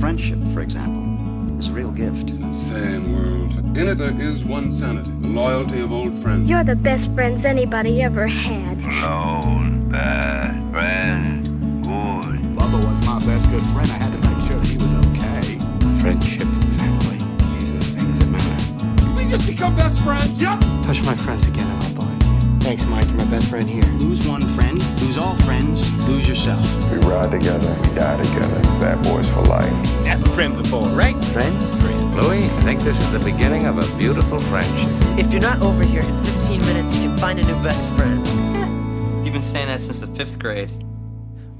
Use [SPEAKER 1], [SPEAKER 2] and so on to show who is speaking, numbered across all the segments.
[SPEAKER 1] Friendship, for example, is a real gift.
[SPEAKER 2] It's an insane world. In it there is one sanity, the loyalty of old friends.
[SPEAKER 3] You're the best friends anybody ever had.
[SPEAKER 4] Lone bad friend, good.
[SPEAKER 5] Bubba was my best good friend. I had to make sure that he was okay.
[SPEAKER 6] Friendship and family, these are the things that matter.
[SPEAKER 7] Can we just become best friends?
[SPEAKER 5] Yep.
[SPEAKER 6] Touch my friends again and I'll blind you. Thanks, Mike. You're my best friend here.
[SPEAKER 8] Lose one friend, lose all friends, lose yourself.
[SPEAKER 9] We ride together, we die together. Bad boys for life.
[SPEAKER 7] That's what friends are for, right?
[SPEAKER 4] Friends? Louis, I think this is the beginning of a beautiful friendship.
[SPEAKER 10] If you're not over here in 15 minutes, you can find a new best friend. You've been saying that since the 5th grade.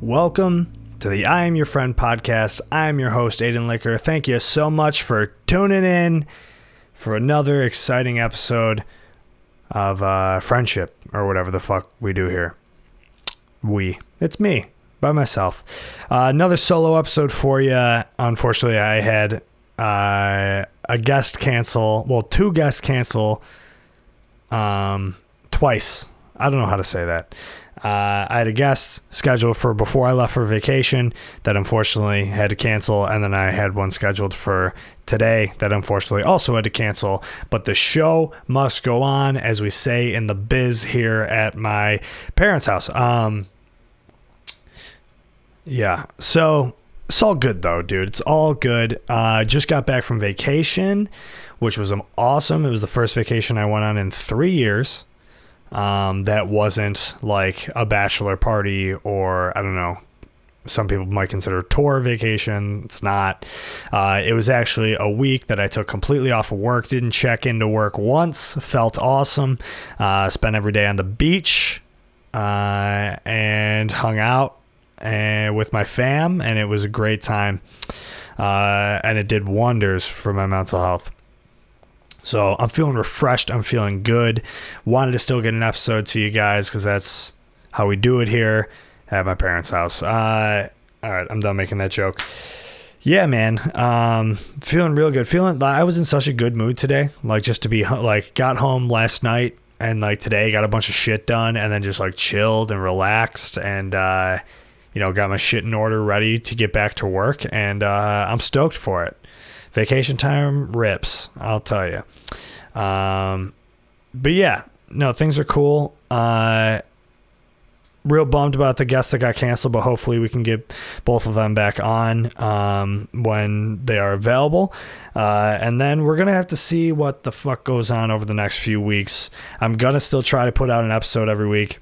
[SPEAKER 11] Welcome to the I Am Your Friend podcast. I'm your host, Aiden Licker. Thank you so much for tuning in for another exciting episode of Friendship, or whatever the fuck we do here. It's me, by myself. Another solo episode for you. Unfortunately, I had a guest cancel. Well, two guests cancel twice. I don't know how to say that. I had a guest scheduled for before I left for vacation that unfortunately had to cancel, and then I had one scheduled for today that unfortunately also had to cancel. But the show must go on, as we say in the biz here at my parents' house. Yeah, so it's all good though, dude. It's all good. Just got back from vacation, which was awesome. It was the first vacation I went on in 3 years. That wasn't like a bachelor party, or I don't know, some people might consider a tour vacation. It's not. It was actually a week that I took completely off of work, didn't check into work once, felt awesome. Spent every day on the beach, and hung out and with my fam, and it was a great time. And it did wonders for my mental health. So I'm feeling refreshed. I'm feeling good. Wanted to still get an episode to you guys because that's how we do it here at my parents' house. All right, I'm done making that joke. Yeah, man. Feeling real good. I was in such a good mood today. Like, just to be like, got home last night and like today got a bunch of shit done, and then just like chilled and relaxed, and got my shit in order, ready to get back to work, and I'm stoked for it. Vacation time rips, I'll tell you. But yeah, no, things are cool. Real bummed about the guests that got canceled, but hopefully we can get both of them back on when they are available. And then we're going to have to see what the fuck goes on over the next few weeks. I'm going to still try to put out an episode every week.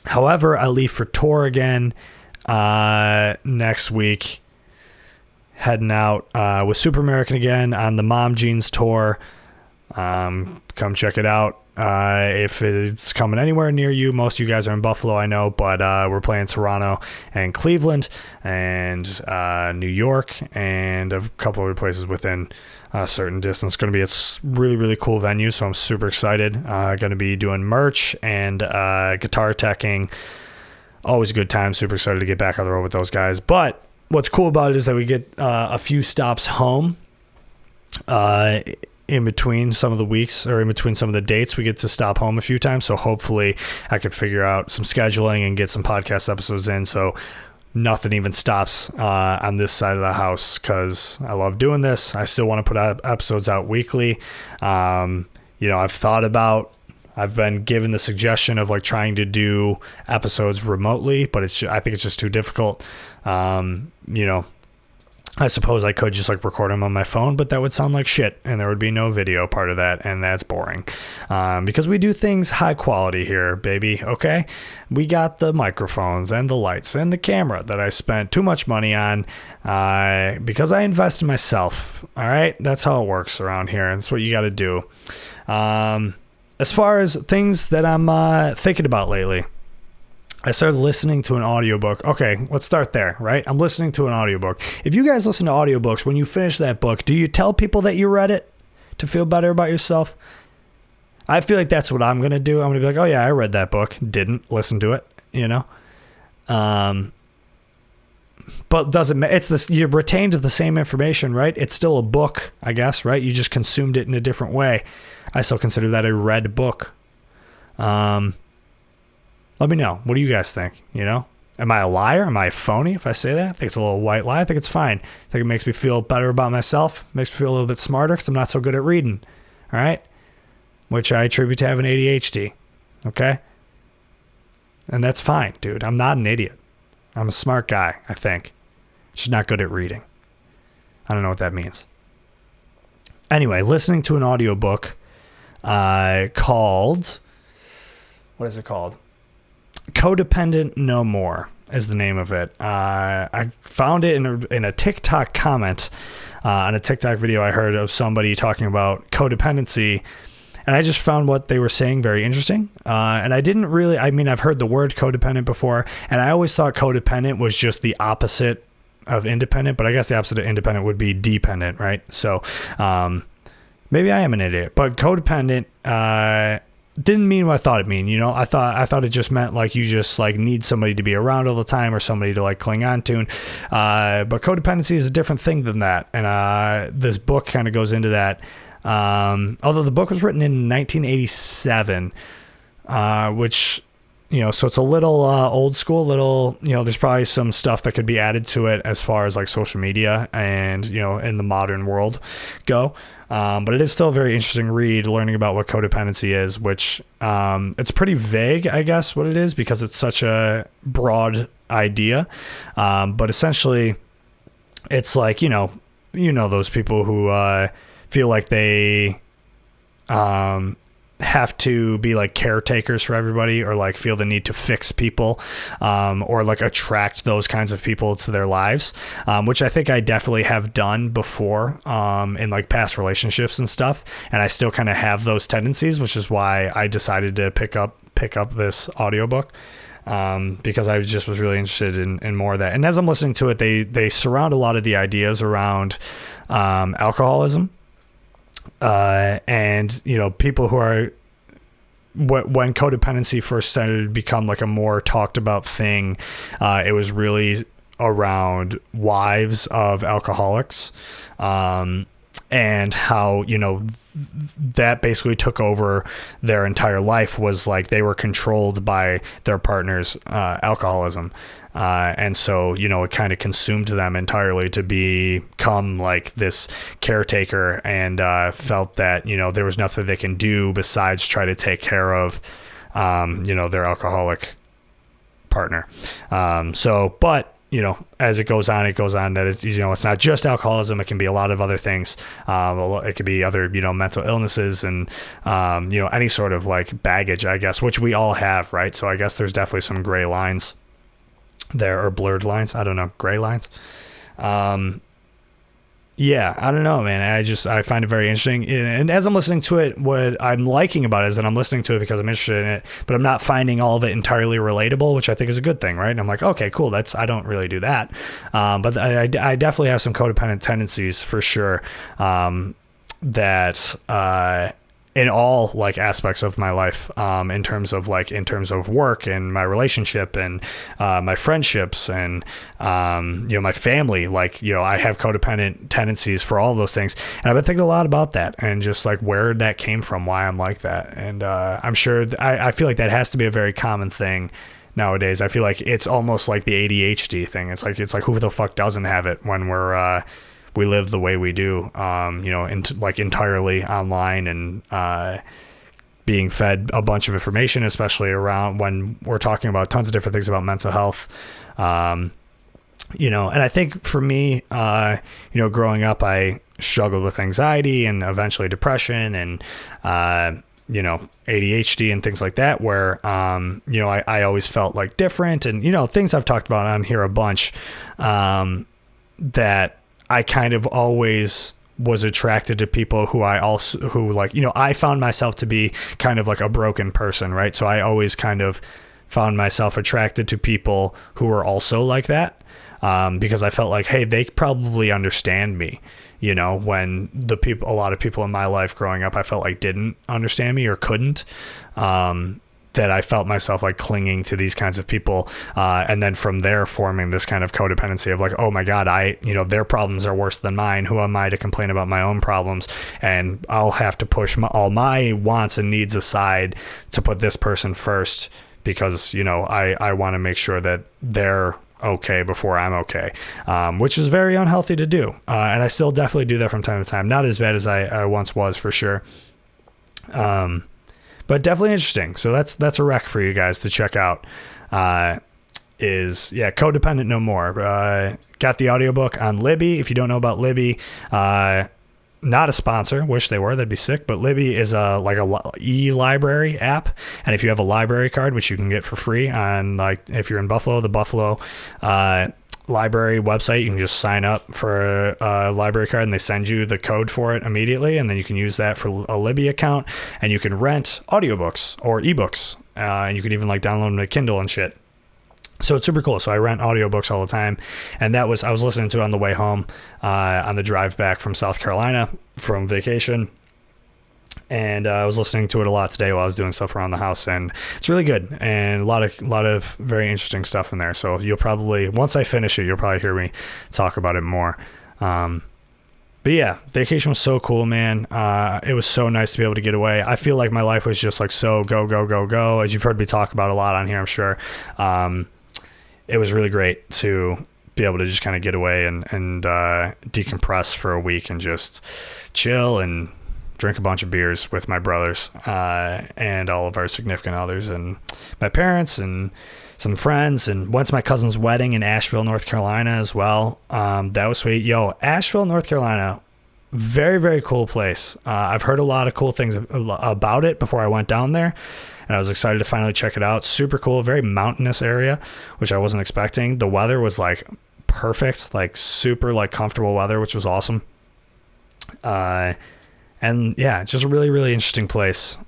[SPEAKER 11] However, I leave for tour again next week. Heading out with Super American again on the Mom Jeans tour. Come check it out. If it's coming anywhere near you, most of you guys are in Buffalo, I know, but we're playing Toronto and Cleveland and New York and a couple other places within a certain distance. Going to be a really, really cool venue, so I'm super excited. Going to be doing merch and guitar teching. Always a good time. Super excited to get back on the road with those guys. But what's cool about it is that we get a few stops home in between some of the weeks, or in between some of the dates. We get to stop home a few times, so hopefully I could figure out some scheduling and get some podcast episodes in, so nothing even stops on this side of the house, because I love doing this. I still want to put episodes out weekly. I've been given the suggestion of like trying to do episodes remotely, but I think it's just too difficult. I suppose I could just like record them on my phone, but that would sound like shit, and there would be no video part of that, and that's boring. Because we do things high quality here, baby, okay? We got the microphones and the lights and the camera that I spent too much money on because I invest in myself, all right? That's how it works around here, and that's what you got to do. As far as things that I'm thinking about lately, I started listening to an audiobook. Okay, let's start there, right? I'm listening to an audiobook. If you guys listen to audiobooks, when you finish that book, do you tell people that you read it to feel better about yourself? I feel like that's what I'm going to do. I'm going to be like, oh yeah, I read that book. Didn't listen to it, But doesn't matter. It's this, you retained the same information, right? It's still a book, I guess, right? You just consumed it in a different way. I still consider that a read book. Let me know. What do you guys think? Am I a liar? Am I a phony if I say that? I think it's a little white lie. I think it's fine. I think it makes me feel better about myself. Makes me feel a little bit smarter because I'm not so good at reading. All right? Which I attribute to having ADHD. Okay? And that's fine, dude. I'm not an idiot. I'm a smart guy, I think. Just not good at reading. I don't know what that means. Anyway, listening to an audiobook called... What is it called? Codependent No More is the name of it. I found it in a TikTok comment on a TikTok video I heard of somebody talking about codependency, and I just found what they were saying very interesting. And I didn't really, I mean, I've heard the word codependent before, and I always thought codependent was just the opposite of independent, but I guess the opposite of independent would be dependent, right? So maybe I am an idiot, but codependent didn't mean what I thought it mean. You know, I thought it just meant like you just like need somebody to be around all the time or somebody to like cling on to. But codependency is a different thing than that. And this book kind of goes into that. Although the book was written in 1987, which, you know, so it's a little old school, you know, there's probably some stuff that could be added to it as far as like social media and, you know, in the modern world go. But it is still a very interesting read, learning about what codependency is, which it's pretty vague, I guess, what it is, because it's such a broad idea. But essentially, it's like, you know, those people who feel like they have to be like caretakers for everybody, or like feel the need to fix people, or like attract those kinds of people to their lives, which I think I definitely have done before in like past relationships and stuff, and I still kind of have those tendencies, which is why I decided to pick up this audiobook, because I just was really interested in more of that. And as I'm listening to it, they surround a lot of the ideas around alcoholism. And, you know, people who are, when codependency first started to become like a more talked about thing, it was really around wives of alcoholics, and how, you know, that basically took over their entire life, was like they were controlled by their partner's alcoholism. And so, you know, it kind of consumed them entirely to become like this caretaker, and felt that, you know, there was nothing they can do besides try to take care of, you know, their alcoholic partner. But, you know, as it goes on that it's, you know, it's not just alcoholism. It can be a lot of other things. It could be other, you know, mental illnesses and, you know, any sort of like baggage, I guess, which we all have, right? So I guess there's definitely some gray lines there, or blurred lines. I don't know, gray lines. Yeah, I don't know, man. I find it very interesting. And as I'm listening to it, what I'm liking about it is that I'm listening to it because I'm interested in it, but I'm not finding all of it entirely relatable, which I think is a good thing, right? And I'm like, okay, cool. I don't really do that. But I definitely have some codependent tendencies for sure. That, in all like aspects of my life, in terms of work and my relationship and my friendships and you know, my family, like, you know, I have codependent tendencies for all those things, and I've been thinking a lot about that and just like where that came from, why I'm like that. And I'm sure I feel like that has to be a very common thing nowadays. I feel like it's almost like the ADHD thing. It's like who the fuck doesn't have it when we live the way we do, you know, like entirely online and being fed a bunch of information, especially around when we're talking about tons of different things about mental health. You know, and I think for me, you know, growing up, I struggled with anxiety and eventually depression and, you know, ADHD and things like that, where, you know, I always felt like different, and, you know, things I've talked about on here a bunch, that I kind of always was attracted to people who like, you know, I found myself to be kind of like a broken person, right? So I always kind of found myself attracted to people who were also like that, because I felt like, hey, they probably understand me. You know, when a lot of people in my life growing up, I felt like didn't understand me or couldn't, that I felt myself like clinging to these kinds of people, and then from there forming this kind of codependency of like, oh my God, you know, their problems are worse than mine. Who am I to complain about my own problems? And I'll have to push all my wants and needs aside to put this person first because, you know, I want to make sure that they're okay before I'm okay, which is very unhealthy to do. And I still definitely do that from time to time. Not as bad as I once was, for sure. But definitely interesting. So that's a rec for you guys to check out. Codependent No More. Got the audiobook on Libby. If you don't know about Libby, not a sponsor. Wish they were. That'd be sick. But Libby is a e-library app, and if you have a library card, which you can get for free on, like, if you're in Buffalo, the Buffalo library website, you can just sign up for a library card, and they send you the code for it immediately, and then you can use that for a Libby account, and you can rent audiobooks or ebooks, and you can even like download them to Kindle and shit. So it's super cool. So I rent audiobooks all the time. And I was listening to it on the way home, on the drive back from South Carolina from vacation. And I was listening to it a lot today while I was doing stuff around the house, and it's really good. And a lot of very interesting stuff in there. So you'll probably, once I finish it, you'll probably hear me talk about it more. But yeah, vacation was so cool, man. It was so nice to be able to get away. I feel like my life was just like so go, go, go, go, as you've heard me talk about a lot on here, I'm sure. It was really great to be able to just kind of get away and decompress for a week and just chill and drink a bunch of beers with my brothers and all of our significant others and my parents and some friends, and went to my cousin's wedding in Asheville, North Carolina as well. That was sweet. Asheville, North Carolina, very, very cool place. I've heard a lot of cool things about it before I went down there, and I was excited to finally check it out. Super cool, very mountainous area, which I wasn't expecting. The weather was like perfect, like super like comfortable weather, which was awesome. And yeah, just a really, really interesting place.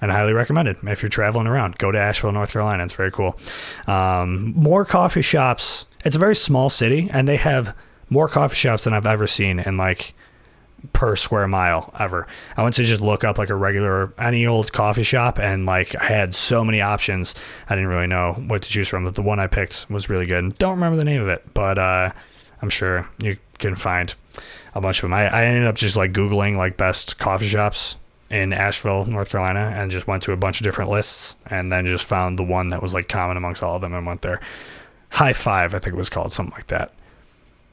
[SPEAKER 11] And I highly recommend it. If you're traveling around, go to Asheville, North Carolina. It's very cool. More coffee shops. It's a very small city, and they have more coffee shops than I've ever seen in like per square mile ever. I went to just look up like any old coffee shop, and like I had so many options. I didn't really know what to choose from, but the one I picked was really good. Don't remember the name of it, but I'm sure you can find a bunch of them. I ended up just like Googling like best coffee shops in Asheville, North Carolina, and just went to a bunch of different lists, and then just found the one that was like common amongst all of them and went there. High Five, I think it was called, something like that.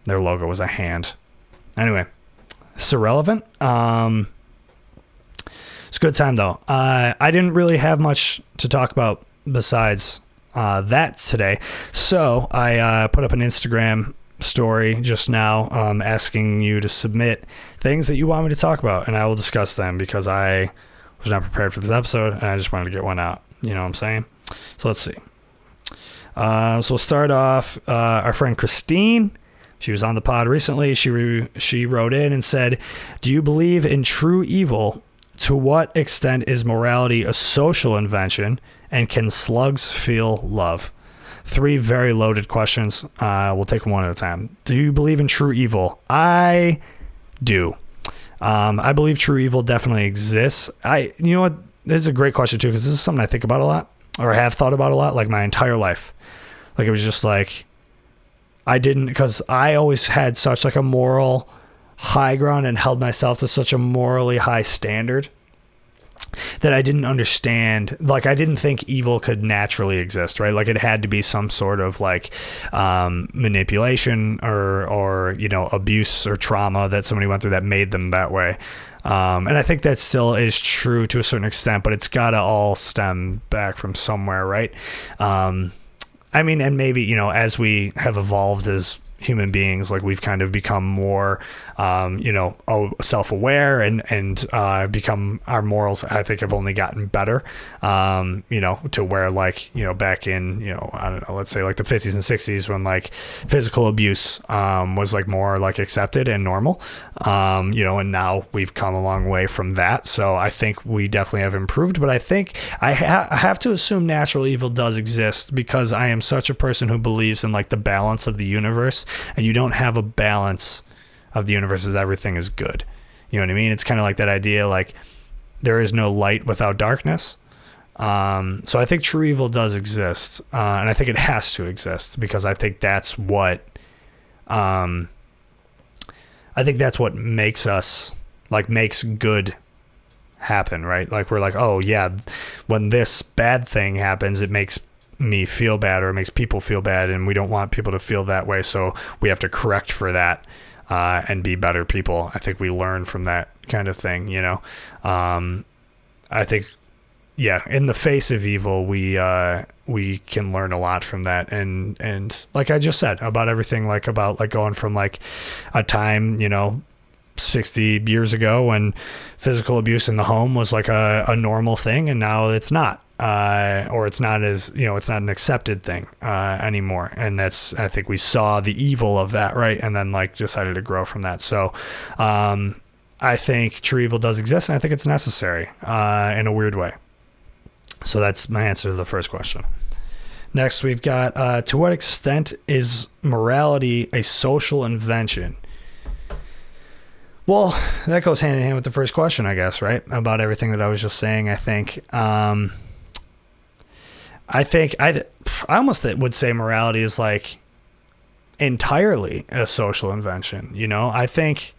[SPEAKER 11] Their logo was a hand. Anyway, it's irrelevant. It's a good time though. I didn't really have much to talk about besides that today, so I put up an Instagram story just now, asking you to submit things that you want me to talk about, and I will discuss them because I was not prepared for this episode, and I just wanted to get one out. You know what I'm saying? So let's see. So we'll start off. Our friend Christine, she was on the pod recently. She wrote in and said, "Do you believe in true evil? To what extent is morality a social invention? And can slugs feel love?" 3 very loaded questions. We'll take them one at a time. Do you believe in true evil? I do. I believe true evil definitely exists. You know what? This is a great question too, because this is something I think about a lot, or have thought about a lot, like my entire life. Like it was just like, because I always had such like a moral high ground and held myself to such a morally high standard that I didn't understand. Like I didn't think evil could naturally exist, right? Like it had to be some sort of like manipulation or you know, abuse or trauma that somebody went through that made them that way. And I think that still is true to a certain extent, but it's got to all stem back from somewhere, right? I mean, and maybe, you know, as we have evolved as human beings, like we've kind of become more self-aware and become, our morals I think have only gotten better, to where like, back in, I don't know, let's say like the 50s and 60s when like physical abuse was like more like accepted and normal, and now we've come a long way from that. So I think we definitely have improved, but I think I have to assume natural evil does exist because I am such a person who believes in like the balance of the universe, and you don't have a balance of the universe as everything is good. You know what I mean? It's kind of like that idea, like there is no light without darkness. So I think true evil does exist. And I think it has to exist because I think that's what, makes us, like makes good happen, right? Like we're like, oh yeah, when this bad thing happens, it makes me feel bad, or it makes people feel bad, and we don't want people to feel that way, so we have to correct for that and be better people. I think we learn from that kind of thing, you know. I think, yeah, in the face of evil, we can learn a lot from that, and like I just said about everything, like about like going from like a time, you know, 60 years ago when physical abuse in the home was like a normal thing, and now it's not, or it's not as, you know, it's not an accepted thing anymore. And that's, I think we saw the evil of that, right, and then like decided to grow from that. So I think true evil does exist, and I think it's necessary in a weird way. So that's my answer to the first question. Next, we've got, to what extent is morality a social invention? Well, that goes hand in hand with the first question, I guess, right? About everything that I was just saying, I think. I almost would say morality is like entirely a social invention. You know, I think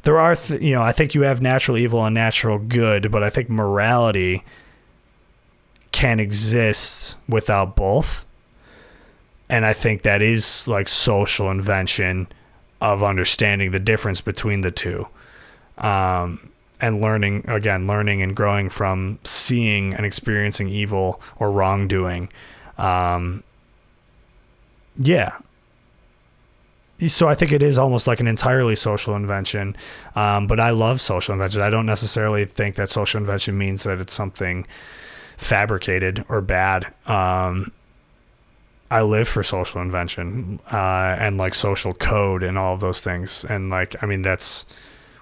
[SPEAKER 11] there are, you know, I think you have natural evil and natural good, but I think morality can exist without both. And I think that is like social invention of understanding the difference between the two, and learning and growing from seeing and experiencing evil or wrongdoing. Yeah. So I think it is almost like an entirely social invention, but I love social invention. I don't necessarily think that social invention means that it's something fabricated or bad. I live for social invention and like social code and all of those things. And like, I mean, that's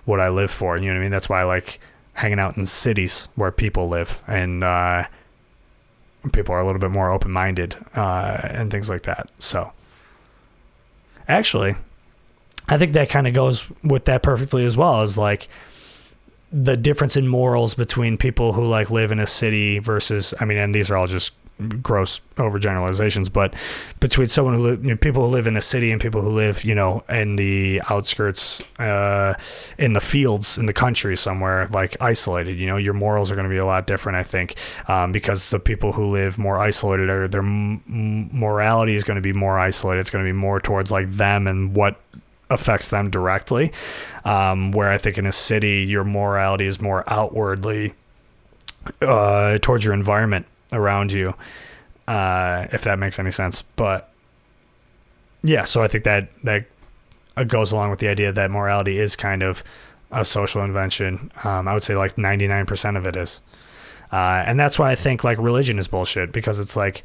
[SPEAKER 11] what I live for. You know what I mean? That's why I like hanging out in cities where people live, and people are a little bit more open-minded and things like that. So actually, I think that kind of goes with that perfectly as well, as like the difference in morals between people who like live in a city versus, I mean, and these are all just gross overgeneralizations, but between someone who live, you know, people who live in a city and people who live, you know, in the outskirts, in the fields, in the country somewhere, like isolated, you know, your morals are going to be a lot different, I think, because the people who live more isolated, or their morality is going to be more isolated. It's going to be more towards like them and what affects them directly. Where I think in a city, your morality is more outwardly towards your environment around you, if that makes any sense. But yeah, so I think that goes along with the idea that morality is kind of a social invention. I would say like 99% of it is, and that's why I think like religion is bullshit, because it's like,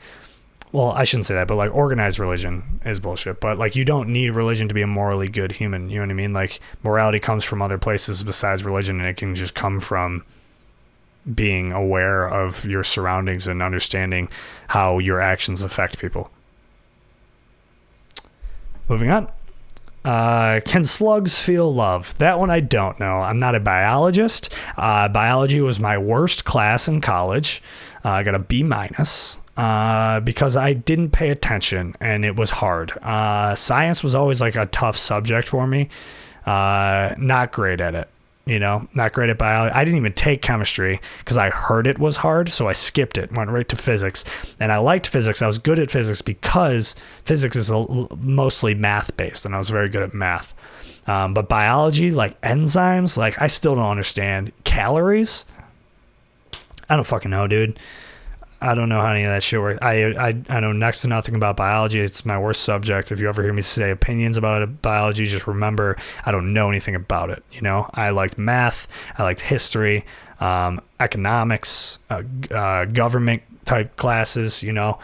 [SPEAKER 11] well, I shouldn't say that, but like organized religion is bullshit. But like, you don't need religion to be a morally good human. You know what I mean? Like, morality comes from other places besides religion, and it can just come from being aware of your surroundings and understanding how your actions affect people. Moving on. Can slugs feel love? That one I don't know. I'm not a biologist. Biology was my worst class in college. I got a B- because I didn't pay attention and it was hard. Science was always like a tough subject for me. Not great at it. You know, not great at biology. I didn't even take chemistry because I heard it was hard, so I skipped it, went right to physics. And I liked physics. I was good at physics because physics is mostly math-based, and I was very good at math. But biology, like enzymes, like I still don't understand. Calories? I don't fucking know, dude. I don't know how any of that shit works. I know next to nothing about biology. It's my worst subject. If you ever hear me say opinions about biology, just remember I don't know anything about it. You know, I liked math. I liked history, economics, government type classes, you know,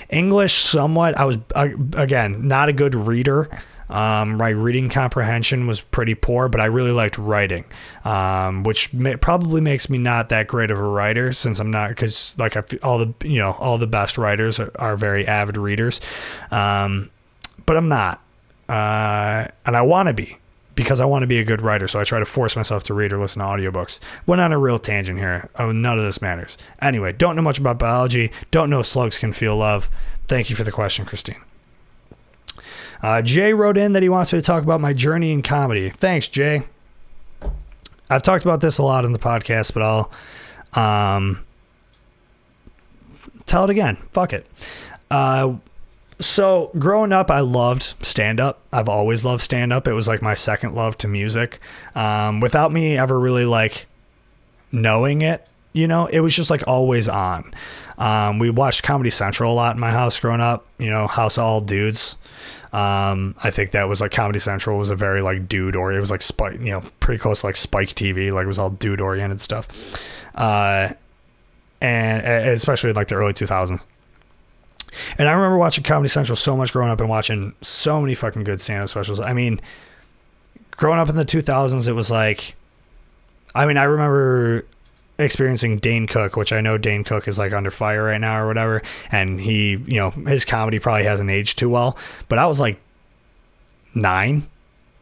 [SPEAKER 11] English somewhat. I was, again, not a good reader. My reading comprehension was pretty poor, but I really liked writing, which probably makes me not that great of a writer, since I'm not, because like all the best writers are very avid readers, but I'm not, and I want to be, because I want to be a good writer. So I try to force myself to read or listen to audiobooks. Went on a real tangent here. None of this matters. Anyway, don't know much about biology. Don't know slugs can feel love. Thank you for the question, Christine. Jay wrote in that he wants me to talk about my journey in comedy. Thanks, Jay. I've talked about this a lot in the podcast, but I'll tell it again. Fuck it. So growing up, I loved stand-up. I've always loved stand-up. It was like my second love to music. Without me ever really like knowing it, you know, it was just like always on. We watched Comedy Central a lot in my house growing up, you know, House of All Dudes. I think that was like Comedy Central was a very like dude or it was like Spike, you know, pretty close to like Spike TV, like it was all dude oriented stuff. And especially like the early 2000s. And I remember watching Comedy Central so much growing up and watching so many fucking good stand-up specials. I mean, growing up in the 2000s, it was like, I mean, I remember experiencing Dane Cook, which I know Dane Cook is like under fire right now or whatever. And he, you know, his comedy probably hasn't aged too well, but I was like 9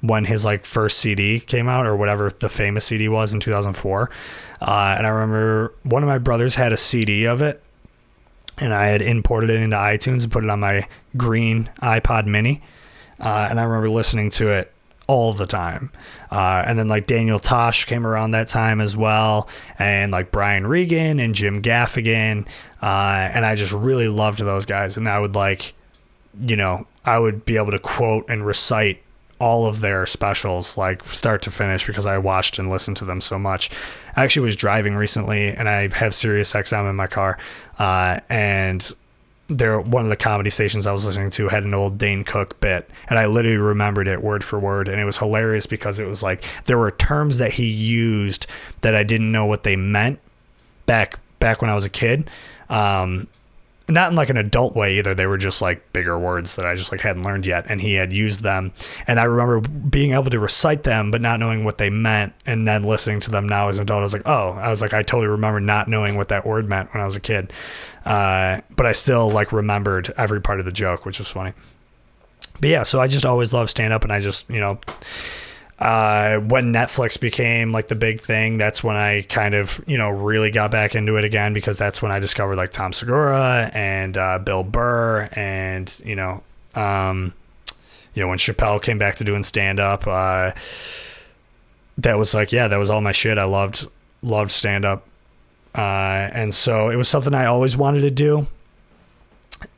[SPEAKER 11] when his like first CD came out or whatever the famous CD was in 2004. And I remember one of my brothers had a CD of it. And I had imported it into iTunes and put it on my green iPod mini. And I remember listening to it all the time. And then like Daniel Tosh came around that time as well. And like Brian Regan and Jim Gaffigan. And I just really loved those guys. And I would like, you know, I would be able to quote and recite all of their specials, like start to finish, because I watched and listened to them so much. I actually was driving recently and I have Sirius XM in my car. And one of the comedy stations I was listening to had an old Dane Cook bit, and I literally remembered it word for word. And it was hilarious because it was like, there were terms that he used that I didn't know what they meant back when I was a kid. Not in like an adult way either. They were just like bigger words that I just like hadn't learned yet. And he had used them. And I remember being able to recite them, but not knowing what they meant. And then listening to them now as an adult, I totally remember not knowing what that word meant when I was a kid. But I still like remembered every part of the joke, which was funny. But yeah, so I just always loved stand up. And I just, you know, when Netflix became like the big thing, that's when I kind of, you know, really got back into it again, because that's when I discovered like Tom Segura and Bill Burr, and you know, when Chappelle came back to doing stand up, that was like, yeah, that was all my shit. I loved stand up, and so it was something I always wanted to do.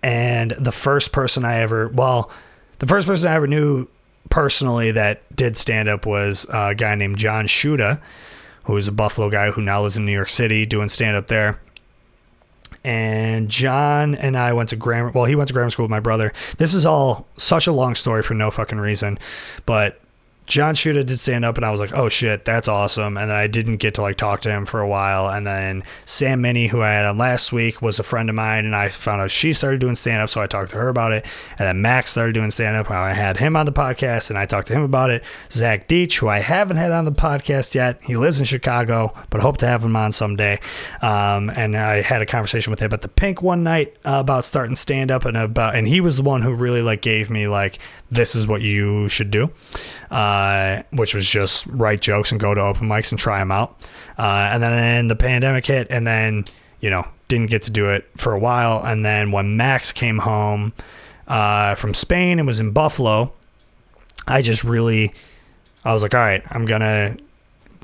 [SPEAKER 11] And the first person I ever knew personally that did stand up was a guy named John Shuda, who is a Buffalo guy who now lives in New York City doing stand up there. And John and I went to he went to grammar school with my brother. This is all such a long story for no fucking reason, but John Shuda did stand up and I was like, oh shit, that's awesome. And then I didn't get to like talk to him for a while. And then Sam Minnie, who I had on last week, was a friend of mine, and I found out she started doing stand up, so I talked to her about it. And then Max started doing stand up. I had him on the podcast and I talked to him about it. Zach Deach, who I haven't had on the podcast yet, he lives in Chicago, but hope to have him on someday. And I had a conversation with him at the Pink one night about starting stand up, and he was the one who really like gave me like, this is what you should do. Which was just write jokes and go to open mics and try them out. And then the pandemic hit, and then, you know, didn't get to do it for a while. And then when Max came home from Spain and was in Buffalo, I was like, all right, I'm going to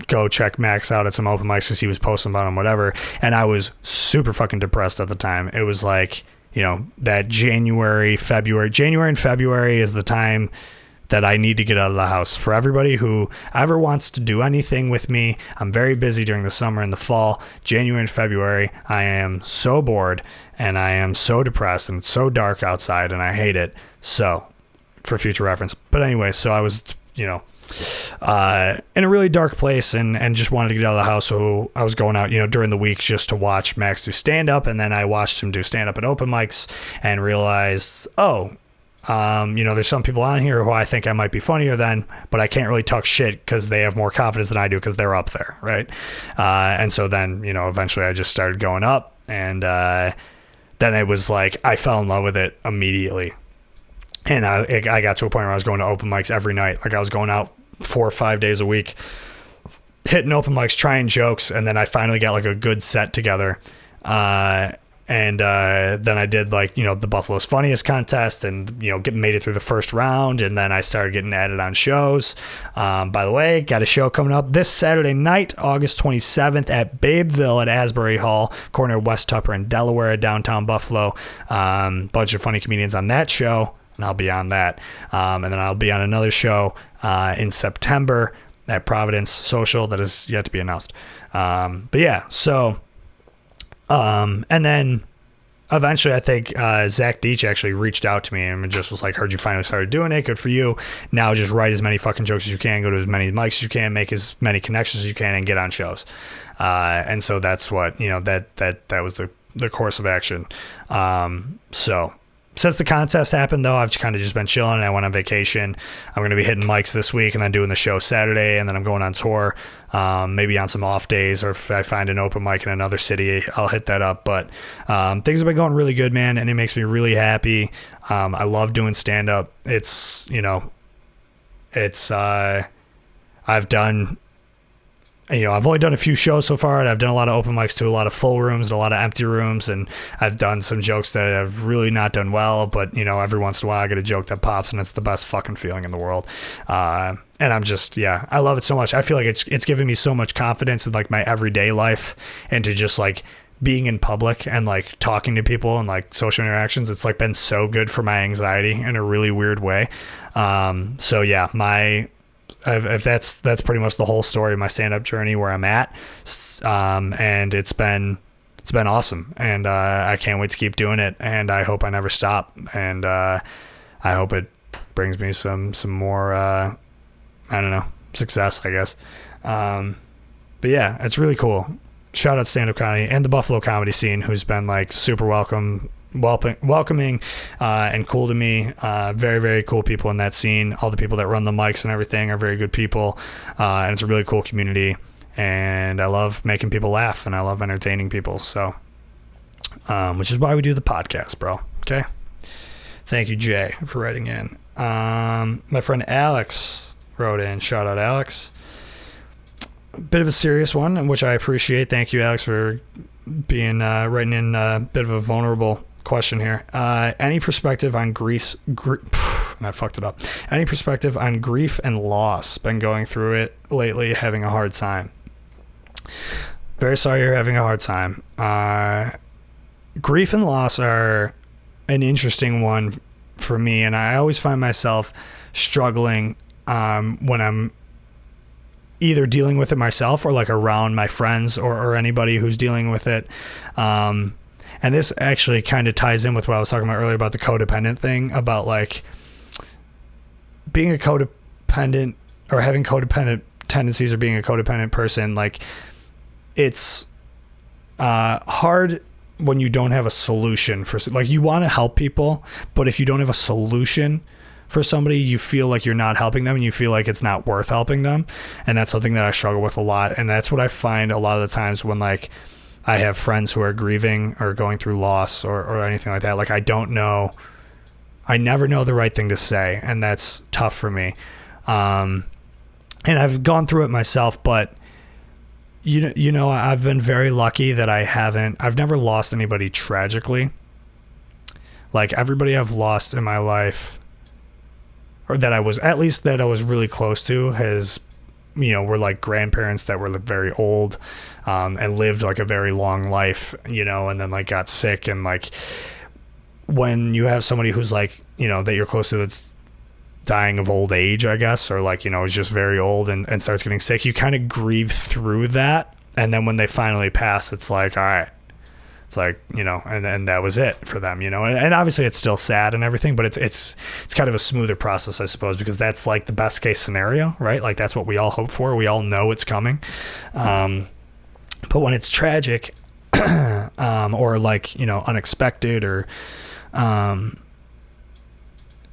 [SPEAKER 11] go check Max out at some open mics because he was posting about them, whatever. And I was super fucking depressed at the time. It was like, you know, that January and February is the time that I need to get out of the house. For everybody who ever wants to do anything with me, I'm very busy during the summer and the fall. January and February, I am so bored and I am so depressed and it's so dark outside and I hate it. So, for future reference. But anyway, so I was, you know, in a really dark place and just wanted to get out of the house. So I was going out, you know, during the week just to watch Max do stand up. And then I watched him do stand up at open mics and realized, you know, there's some people on here who I think I might be funnier than, but I can't really talk shit because they have more confidence than I do because they're up there, right? And so then, you know, eventually I just started going up, and then it was like I fell in love with it immediately. And I got to a point where I was going to open mics every night. Like I was going out 4 or 5 days a week, hitting open mics, trying jokes, and then I finally got like a good set together. And then I did like, the Buffalo's Funniest contest and, made it through the first round. And then I started getting added on shows. By the way, got a show coming up this Saturday night, August 27th at Babeville at Asbury Hall, corner of West Tupper in Delaware, downtown Buffalo. Bunch of funny comedians on that show, and I'll be on that. And then I'll be on another show in September at Providence Social that is yet to be announced. But yeah, so... and then eventually I think Zach Deach actually reached out to me and just was like, heard you finally started doing it, good for you. Now just write as many fucking jokes as you can, go to as many mics as you can, make as many connections as you can, and get on shows. And so that's what, that was the course of action. So since the contest happened, though, I've kind of just been chilling. I went on vacation. I'm going to be hitting mics this week and then doing the show Saturday, and then I'm going on tour, maybe on some off days, or if I find an open mic in another city, I'll hit that up. But things have been going really good, man, and it makes me really happy. I love doing stand-up. It's, I've done... I've only done a few shows so far, and I've done a lot of open mics too, a lot of full rooms and a lot of empty rooms, and I've done some jokes that have really not done well, but, every once in a while I get a joke that pops, and it's the best fucking feeling in the world. And I'm just, I love it so much. I feel like it's given me so much confidence in, like, my everyday life, and to just, like, being in public and, like, talking to people and, like, social interactions. It's, like, been so good for my anxiety in a really weird way. So, yeah, if that's pretty much the whole story of my stand-up journey, where I'm at, and it's been awesome, and I can't wait to keep doing it, and I hope I never stop, and I hope it brings me some more success, I guess. But yeah, it's really cool. Shout out stand-up comedy and the Buffalo comedy scene, who's been like super welcoming and cool to me. Very, very cool people in that scene. All the people that run the mics and everything are very good people, and it's a really cool community, and I love making people laugh, and I love entertaining people, so which is why we do the podcast, bro. Okay, thank you, Jay, for writing in. My friend Alex wrote in. Shout out, Alex. A bit of a serious one, which I appreciate. Thank you, Alex, for being writing in a bit of a vulnerable question here. Any perspective on I fucked it up. Any perspective on grief and loss? Been going through it lately, having a hard time. Very sorry you're having a hard time. Grief and loss are an interesting one for me, and I always find myself struggling when I'm either dealing with it myself or like around my friends or anybody who's dealing with it. And this actually kind of ties in with what I was talking about earlier about the codependent thing, about like being a codependent or having codependent tendencies or being a codependent person. Like, it's hard when you don't have a solution for, like, you want to help people, but if you don't have a solution for somebody, you feel like you're not helping them, and you feel like it's not worth helping them. And that's something that I struggle with a lot. And that's what I find a lot of the times when, like, I have friends who are grieving or going through loss or anything like that. Like, I never know the right thing to say, and that's tough for me. And I've gone through it myself, but you know, I've been very lucky that I've never lost anybody tragically. Like, everybody I've lost in my life, or that I was really close to, has, were like grandparents that were very old, and lived like a very long life, and then like got sick. And like, when you have somebody who's like, that you're close to, that's dying of old age, I guess, or like, is just very old and starts getting sick, you kind of grieve through that. And then when they finally pass, it's like, all right, it's like, and that was it for them, and obviously it's still sad and everything, but it's kind of a smoother process, I suppose, because that's like the best case scenario, right? Like, that's what we all hope for. We all know it's coming. But when it's tragic, or like, unexpected, or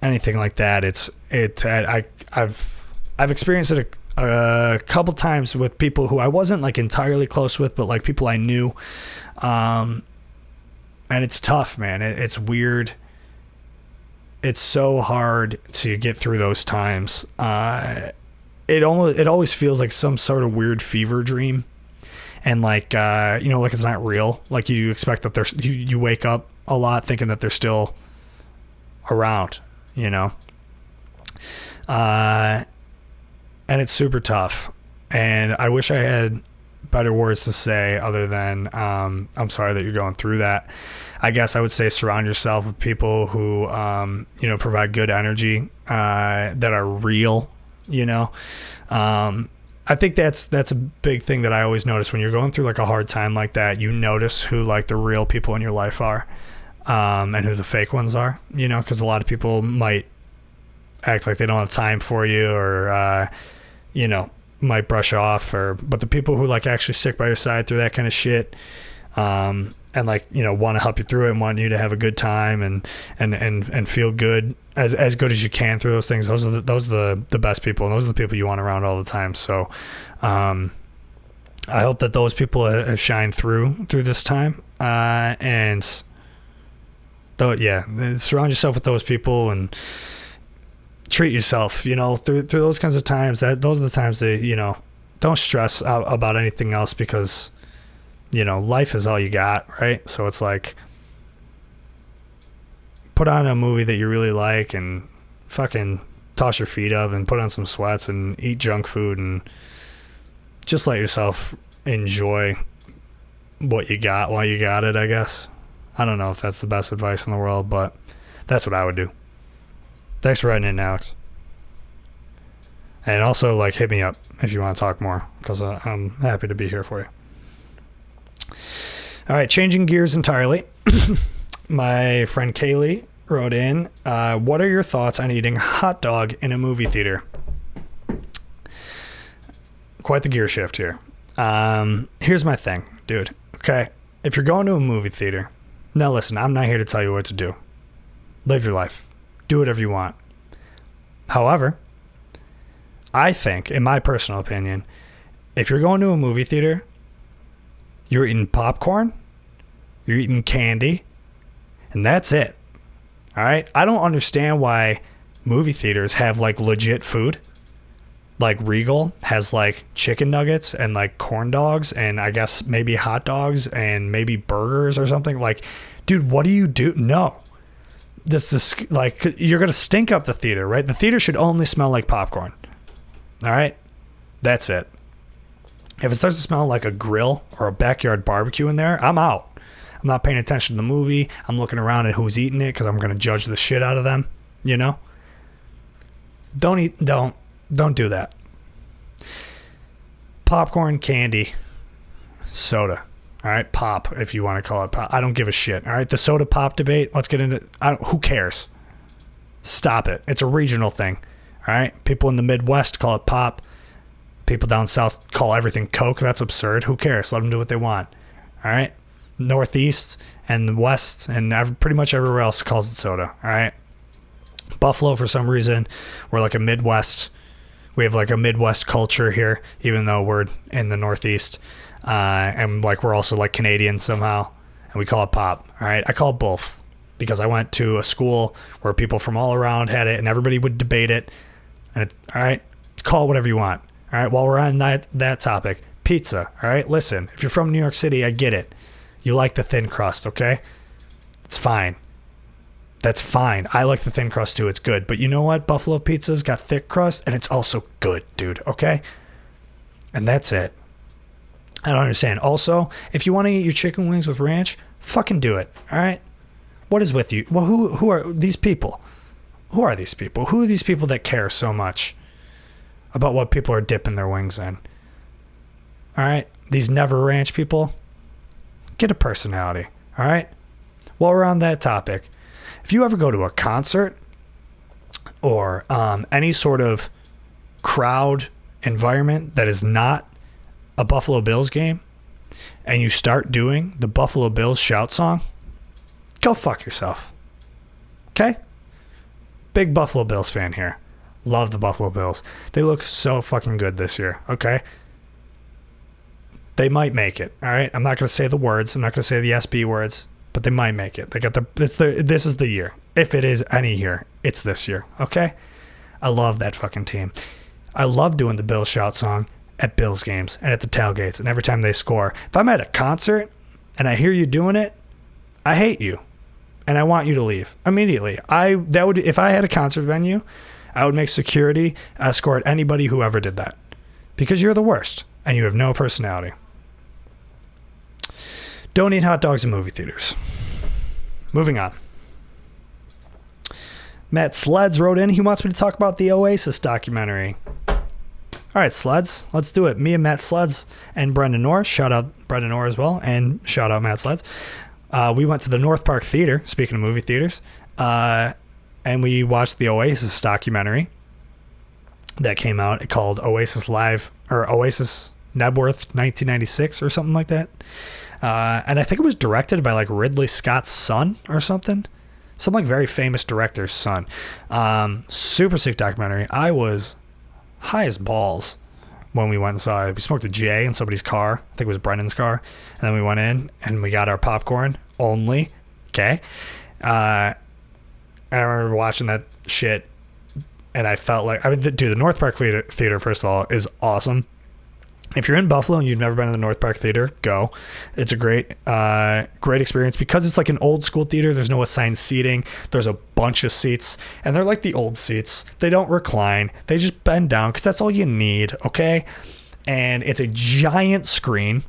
[SPEAKER 11] anything like that, I've experienced it a couple times with people who I wasn't like entirely close with, but like people I knew. And it's tough, man. It's weird. It's so hard to get through those times. It always feels like some sort of weird fever dream. and like like it's not real. Like you expect that you wake up a lot thinking that they're still around, and it's super tough. And I wish I had better words to say other than I'm sorry that you're going through that. I guess I would say surround yourself with people who provide good energy that are real. I think that's a big thing that I always notice when you're going through like a hard time like that. You notice who like the real people in your life are, and who the fake ones are. Because a lot of people might act like they don't have time for you, or might brush off, but the people who like actually stick by your side through that kind of shit, and like want to help you through it and want you to have a good time and feel good as good as you can through those things. Those are the best people, and those are the people you want around all the time. So I hope that those people have shined through this time, and surround yourself with those people and treat yourself, through those kinds of times. Those are the times that, don't stress out about anything else, because, life is all you got, right? So it's like, put on a movie that you really like and fucking toss your feet up and put on some sweats and eat junk food and just let yourself enjoy what you got while you got it, I guess. I don't know if that's the best advice in the world, but that's what I would do. Thanks for writing in, Alex. And also, like, hit me up if you want to talk more, because I'm happy to be here for you. All right, changing gears entirely. My friend Kaylee wrote in, what are your thoughts on eating hot dog in a movie theater? Quite the gear shift here. Here's my thing, dude. Okay, if you're going to a movie theater, now listen, I'm not here to tell you what to do. Live your life. Do whatever you want. However, I think, in my personal opinion, if you're going to a movie theater, you're eating popcorn, you're eating candy, and that's it. All right? I don't understand why movie theaters have like legit food. Like Regal has like chicken nuggets and like corn dogs and I guess maybe hot dogs and maybe burgers or something. Like, dude, what do you do? No. This is like, you're going to stink up the theater, right? The theater should only smell like popcorn. All right? That's it. If it starts to smell like a grill or a backyard barbecue in there, I'm out. I'm not paying attention to the movie. I'm looking around at who's eating it because I'm going to judge the shit out of them, Don't do that. Popcorn, candy, soda. All right, pop, if you want to call it pop. I don't give a shit. All right, the soda pop debate. Let's get into. Who cares? Stop it. It's a regional thing. All right, people in the Midwest call it pop. People down south call everything Coke. That's absurd. Who cares? Let them do what they want. All right, Northeast and the West and pretty much everywhere else calls it soda. All right, Buffalo for some reason we're like a Midwest. We have like a Midwest culture here, even though we're in the Northeast. And like we're also like Canadian somehow, and we call it pop. All right, I call it both because I went to a school where people from all around had it, and everybody would debate it. And all right, call it whatever you want. All right, while we're on that topic, pizza. All right, listen, if you're from New York City, I get it. You like the thin crust, okay? It's fine. That's fine. I like the thin crust too. It's good. But you know what? Buffalo Pizza's got thick crust, and it's also good, dude. Okay, and that's it. I don't understand. Also, if you want to eat your chicken wings with ranch, fucking do it. All right? What is with you? Well, who are these people? Who are these people? Who are these people that care so much about what people are dipping their wings in? All right? These never ranch people, get a personality. All right? While we're on that topic, if you ever go to a concert or any sort of crowd environment that is not a Buffalo Bills game, and you start doing the Buffalo Bills shout song, go fuck yourself. Okay? Big Buffalo Bills fan here. Love the Buffalo Bills. They look so fucking good this year. Okay? They might make it. All right? I'm not going to say the words. I'm not going to say the SB words, but they might make it. They got this is the year. If it is any year, it's this year. Okay? I love that fucking team. I love doing the Bills shout song at Bills games and at the tailgates and every time they score. If I'm at a concert and I hear you doing it, I hate you and I want you to leave immediately. If I had a concert venue, I would make security escort anybody who ever did that, because you're the worst and you have no personality. Don't eat hot dogs in movie theaters. Moving on. Matt Sleds wrote in. He wants me to talk about the Oasis documentary. All right, Sleds, let's do it. Me and Matt Sleds and Brendan Orr. Shout out Brendan Orr as well, and shout out Matt Sleds. We went to the North Park Theater, speaking of movie theaters, and we watched the Oasis documentary that came out called Oasis Live, or Oasis Nebworth 1996 or something like that. And I think it was directed by like Ridley Scott's son or something. Some like very famous director's son. Super sick documentary. I was high as balls when we went and saw it. We smoked a J in somebody's car. I think it was Brendan's car. And then we went in and we got our popcorn only. Okay. And I remember watching that shit and I felt like, the North Park Theater, first of all, is awesome. If you're in Buffalo and you've never been to the North Park Theater, go. It's a great experience because it's like an old school theater. There's no assigned seating. There's a bunch of seats, and they're like the old seats. They don't recline. They just bend down because that's all you need, okay? And it's a giant screen,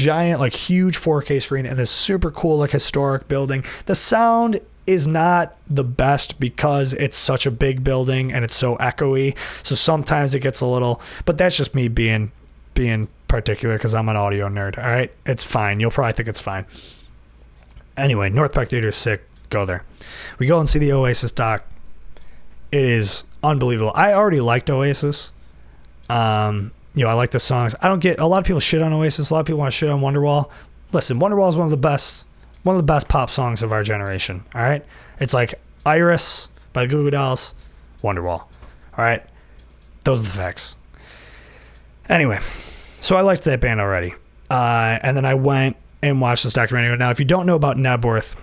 [SPEAKER 11] like huge 4K screen, and this super cool like historic building. The sound is not the best because it's such a big building and it's so echoey. So sometimes it gets a little, but that's just me being particular because I'm an audio nerd. All right, it's fine. You'll probably think it's fine. Anyway, North Park Theater is sick. Go there. We go and see the Oasis doc. It is unbelievable. I already liked Oasis. I like the songs. I don't get a lot of people shit on Oasis. A lot of people want to shit on Wonderwall. Listen, Wonderwall is one of the best pop songs of our generation. All right, it's like Iris by the Goo Goo Dolls, Wonderwall. All right, those are the facts. Anyway, so I liked that band already. And then I went and watched this documentary. Now, if you don't know about Nebworth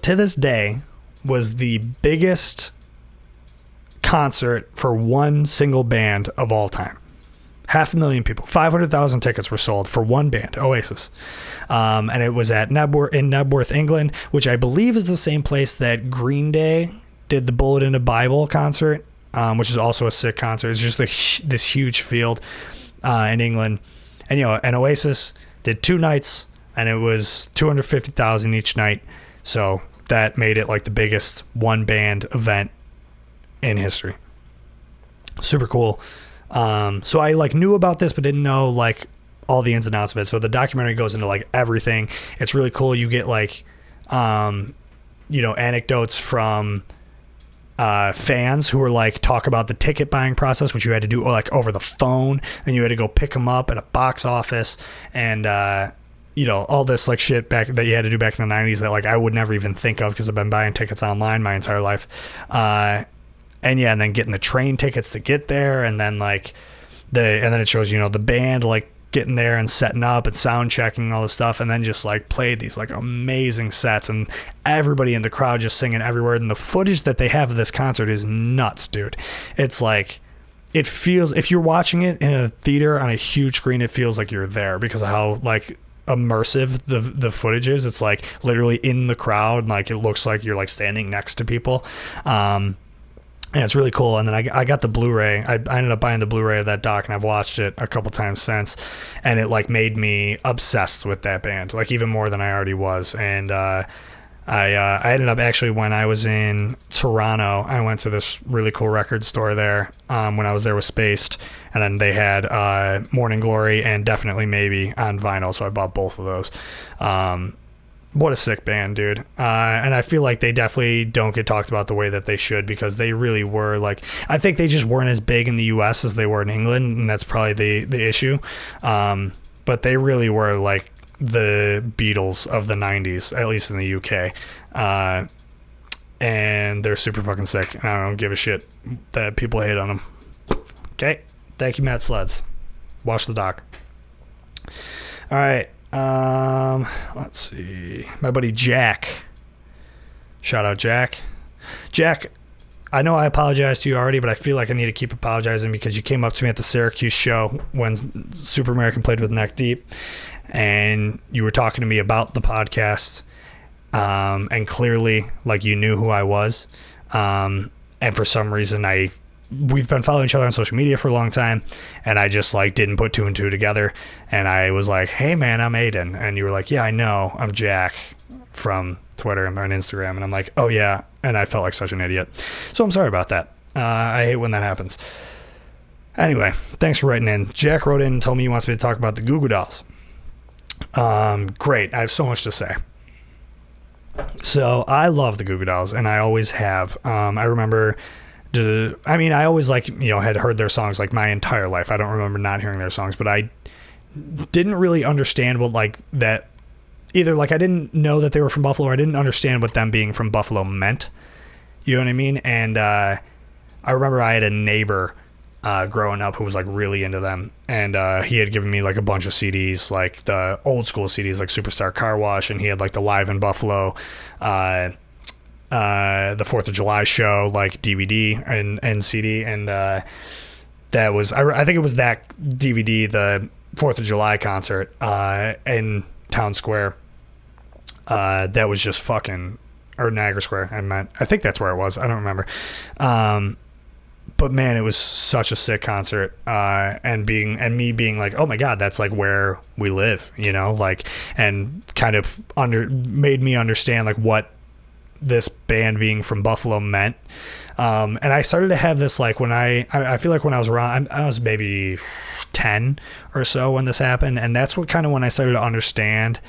[SPEAKER 11] to this day was the biggest concert for one single band of all time. 500,000 people, 500,000 tickets were sold for one band, Oasis. And it was at Nebworth, England, which I believe is the same place that Green Day did the Bullet in a Bible concert. Which is also a sick concert. It's just this huge field in England. And, and Oasis did 2 nights, and it was 250,000 each night. So that made it like the biggest one-band event in history. Super cool. So I like knew about this, but didn't know like all the ins and outs of it. So the documentary goes into like everything. It's really cool. You get like, anecdotes from fans who were like talk about the ticket buying process, which you had to do like over the phone, and you had to go pick them up at a box office, and all this like shit back that you had to do back in the 90s that like I would never even think of because I've been buying tickets online my entire life. And then getting the train tickets to get there, and then like and then it shows the band like getting there and setting up and sound checking all this stuff, and then just like played these like amazing sets and everybody in the crowd just singing everywhere. And the footage that they have of this concert is nuts, dude. It's like, it feels, if you're watching it in a theater on a huge screen, it feels like you're there because of how like immersive the footage is. It's like literally in the crowd, and like it looks like you're like standing next to people. And it's really cool. And then I got the Blu-ray. I ended up buying the Blu-ray of that doc, and I've watched it a couple times since. And it like made me obsessed with that band, like even more than I already was. And I ended up actually, when I was in Toronto, I went to this really cool record store there when I was there with Spaced. And then they had Morning Glory and Definitely Maybe on vinyl. So I bought both of those. What a sick band, dude. And I feel like they definitely don't get talked about the way that they should, because they really were like, I think they just weren't as big in the US as they were in England, and that's probably the issue. But they really were like the Beatles of the 90s, at least in the UK. And they're super fucking sick, and I don't give a shit that people hate on them. Okay. Thank you, Matt Sleds. Watch the doc. All right. Let's see. My buddy Jack. Shout out Jack. Jack I know I apologized to you already, but I feel like I need to keep apologizing because you came up to me at the Syracuse show when Super American played with Neck Deep, and you were talking to me about the podcast, and clearly, like, you knew who I was, and for some reason we've been following each other on social media for a long time, and I just like didn't put two and two together, and I was like, hey man, I'm Aiden, and you were like, yeah, I know, I'm Jack from Twitter and Instagram, and I'm like, oh yeah, and I felt like such an idiot, so I'm sorry about that. I hate when that happens. Anyway, thanks for writing in. Jack wrote in and told me he wants me to talk about the Goo Goo Dolls. Great, I have so much to say. So I love the Goo Goo Dolls, and I always have. I remember, I always had heard their songs like my entire life. I don't remember not hearing their songs, but I didn't really understand what like that. Either like I didn't know that they were from Buffalo, or I didn't understand what them being from Buffalo meant. You know what I mean? And I remember I had a neighbor growing up who was like really into them, and he had given me like a bunch of CDs, like the old school CDs, like Superstar Car Wash, and he had like the Live in Buffalo, the 4th of July show, like DVD and CD, and that was I think it was that DVD, the 4th of July concert in Town Square, that was just fucking, or Niagara Square, I think that's where it was, I don't remember, but man, it was such a sick concert, and me being like, oh my god, that's like where we live, you know, like, and kind of made me understand like what this band being from Buffalo meant. And I started to have this like when I feel like when I was around, I was maybe 10 or so when this happened, and that's what kind of when I started to understand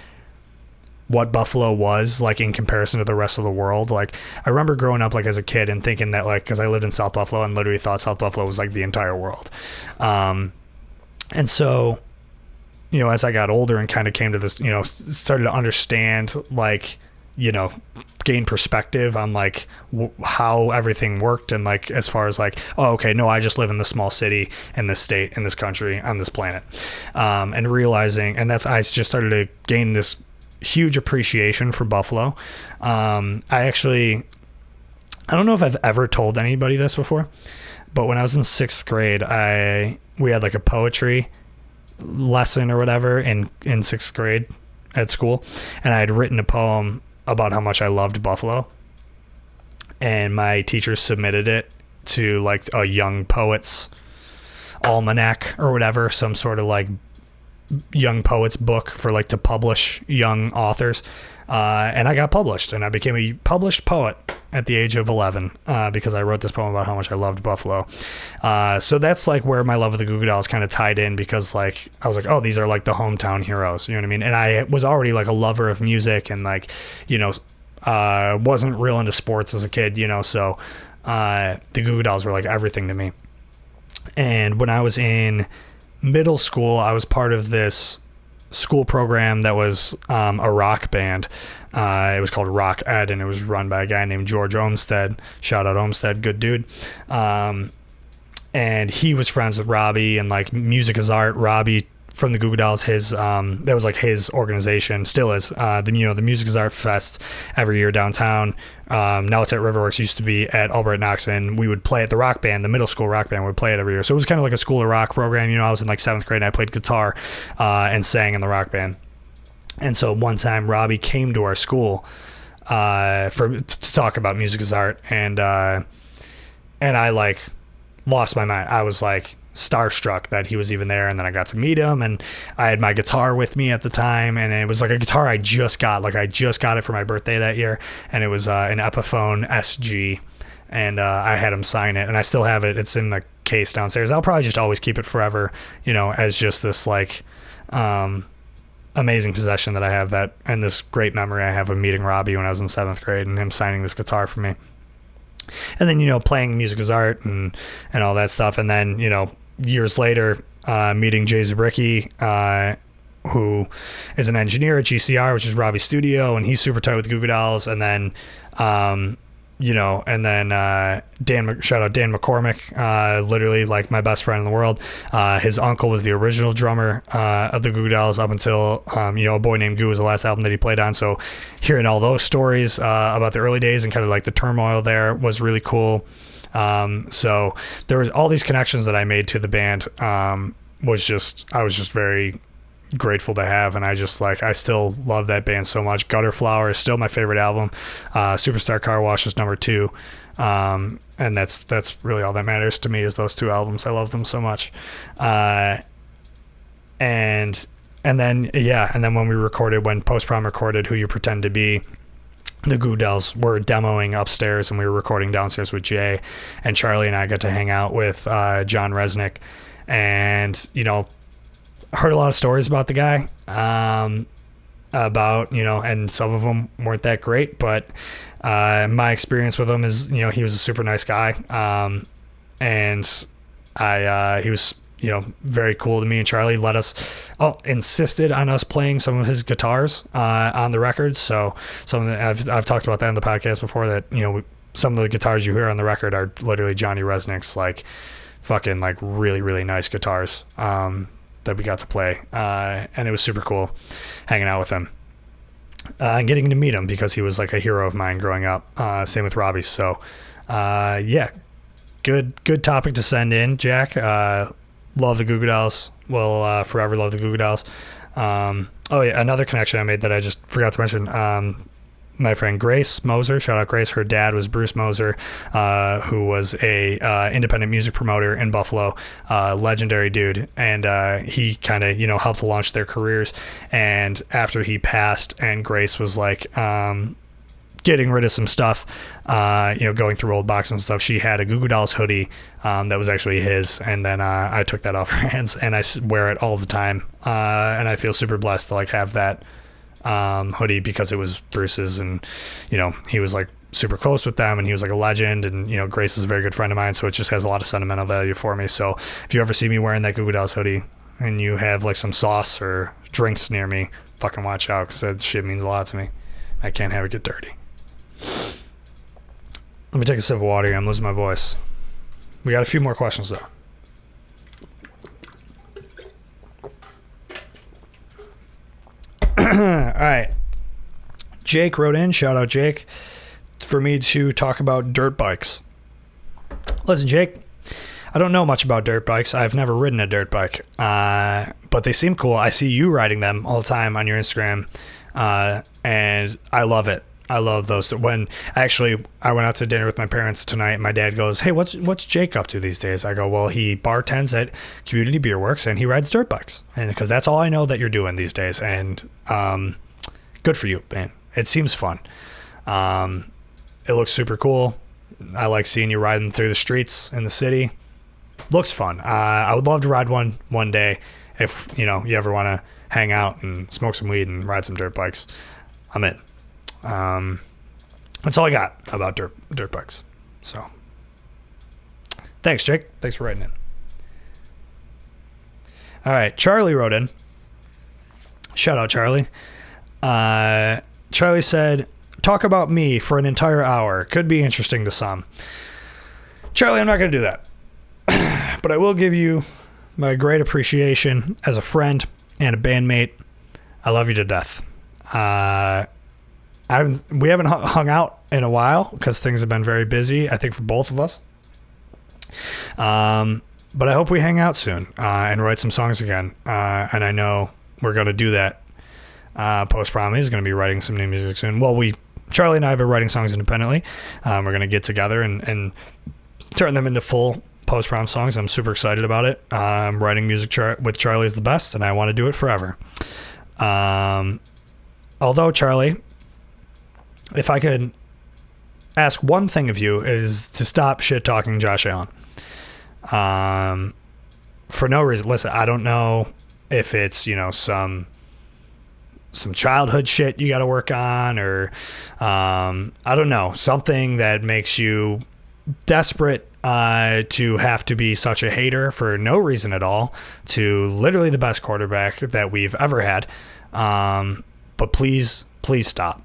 [SPEAKER 11] what Buffalo was like in comparison to the rest of the world. Like I remember growing up like as a kid and thinking that like, because I lived in South Buffalo and literally thought South Buffalo was like the entire world, and so, you know, as I got older and kind of came to this, you know, started to understand, like, you know, gain perspective on like how everything worked, and like as far as like, oh okay, no, I just live in this small city in this state in this country on this planet, and realizing, and that's, I just started to gain this huge appreciation for Buffalo. I don't know if I've ever told anybody this before, but when I was in 6th grade, we had like a poetry lesson or whatever in 6th grade at school, and I had written a poem about how much I loved Buffalo, and my teacher submitted it to like a young poets almanac or whatever, some sort of like young poets book for like to publish young authors, and I got published, and I became a published poet at the age of 11, because I wrote this poem about how much I loved Buffalo. So that's like where my love of the Goo Goo Dolls kind of tied in, because like I was like, oh, these are like the hometown heroes, you know what I mean? And I was already like a lover of music, and like, you know, wasn't real into sports as a kid, you know, so the Goo Goo Dolls were like everything to me. And when I was in middle school, I was part of this school program that was a rock band. It was called Rock Ed, and it was run by a guy named George Olmsted. Shout out Olmsted, good dude. And he was friends with Robbie, and like Music is Art. Robbie from the Goo Goo Dolls, his that was like his organization, still is. The Music is Art Fest every year downtown. Now it's at Riverworks. It used to be at Albright Knox, and we would play at the rock band, the middle school rock band would play it every year. So it was kind of like a school of rock program. You know, I was in like 7th grade, and I played guitar and sang in the rock band. And so one time Robbie came to our school to talk about Music is Art, and I like lost my mind. I was like starstruck that he was even there, and then I got to meet him, and I had my guitar with me at the time, and it was like a guitar I just got it for my birthday that year, and it was an Epiphone SG, and I had him sign it, and I still have it. It's in the case downstairs. I'll probably just always keep it forever, you know, as just this like amazing possession that I have, that, and this great memory I have of meeting Robbie when I was in 7th grade and him signing this guitar for me. And then, you know, playing Music is Art and all that stuff. And then, you know, years later, meeting Jay Zabricki, who is an engineer at GCR, which is Robbie's studio, and he's super tight with the Goo Goo Dolls. And then and then shout out Dan McCormick, literally like my best friend in the world. His uncle was the original drummer of the Goo Goo Dolls up until, A Boy Named Goo was the last album that he played on. So hearing all those stories about the early days and kind of like the turmoil there was really cool. So there was all these connections that I made to the band. I was just very grateful to have, and I still love that band so much. Gutter Flower is still my favorite album. Superstar Car Wash is number 2, and that's really all that matters to me is those 2 albums. I love them so much. And then when Post Prom recorded Who You Pretend to Be, the Goo Dolls were demoing upstairs and we were recording downstairs with Jay, and Charlie and I got to hang out with John Resnick, and heard a lot of stories about the guy, and some of them weren't that great, but my experience with him is, he was a super nice guy, and he was, very cool to me. And Charlie insisted on us playing some of his guitars on the records. So I've talked about that in the podcast before, that some of the guitars you hear on the record are literally Johnny Resnick's like fucking like really, really nice guitars that we got to play, and it was super cool hanging out with him and getting to meet him, because he was like a hero of mine growing up. Same with Robbie. So good topic to send in, Jack. Love the Goo Goo Dolls. Will forever love the Goo Goo Dolls. Another connection I made that I just forgot to mention. My friend Grace Moser, shout out Grace. Her dad was Bruce Moser, who was a independent music promoter in Buffalo, legendary dude, and he kind of helped launch their careers. And after he passed, and Grace was like getting rid of some stuff, going through old boxes and stuff, she had a Goo Goo Dolls hoodie that was actually his, and then I took that off her hands and I wear it all the time, and I feel super blessed to like have that hoodie, because it was Bruce's, and he was like super close with them, and he was like a legend, and Grace is a very good friend of mine, so it just has a lot of sentimental value for me. So if you ever see me wearing that Goo Goo Dolls hoodie and you have like some sauce or drinks near me, fucking watch out, because that shit means a lot to me. I can't have it get dirty. Let me take a sip of water here. I'm losing my voice. We got a few more questions though. All right. Jake wrote in. Shout out Jake, for me to talk about dirt bikes. Listen, Jake, I don't know much about dirt bikes. I've never ridden a dirt bike, but they seem cool. I see you riding them all the time on your Instagram, and I love it. I love those. When actually I went out to dinner with my parents tonight, my dad goes, "Hey, what's Jake up to these days?" I go, "Well, he bartends at Community Beer Works and he rides dirt bikes." And because that's all I know that you're doing these days, and good for you, man. It seems fun. It looks super cool. I like seeing you riding through the streets in the city. Looks fun. I would love to ride one day. If you ever want to hang out and smoke some weed and ride some dirt bikes, I'm in. That's all I got about dirt bikes. So thanks, Jake. Thanks for writing in. All right, Charlie wrote in. Shout out Charlie. Charlie said, "Talk about me for an entire hour. Could be interesting to some." Charlie, I'm not going to do that, but I will give you my great appreciation as a friend and a bandmate. I love you to death. We haven't hung out in a while because things have been very busy, I think, for both of us. But I hope we hang out soon and write some songs again. And I know we're going to do that. Post Prom is going to be writing some new music soon. Well, Charlie and I have been writing songs independently. We're going to get together and turn them into full Post Prom songs. I'm super excited about it. Writing music with Charlie is the best, and I want to do it forever. Although, Charlie, if I could ask one thing of you, is to stop shit talking Josh Allen. For no reason. Listen, I don't know if it's, some childhood shit you got to work on, or I don't know, something that makes you desperate to have to be such a hater for no reason at all to literally the best quarterback that we've ever had. But please stop.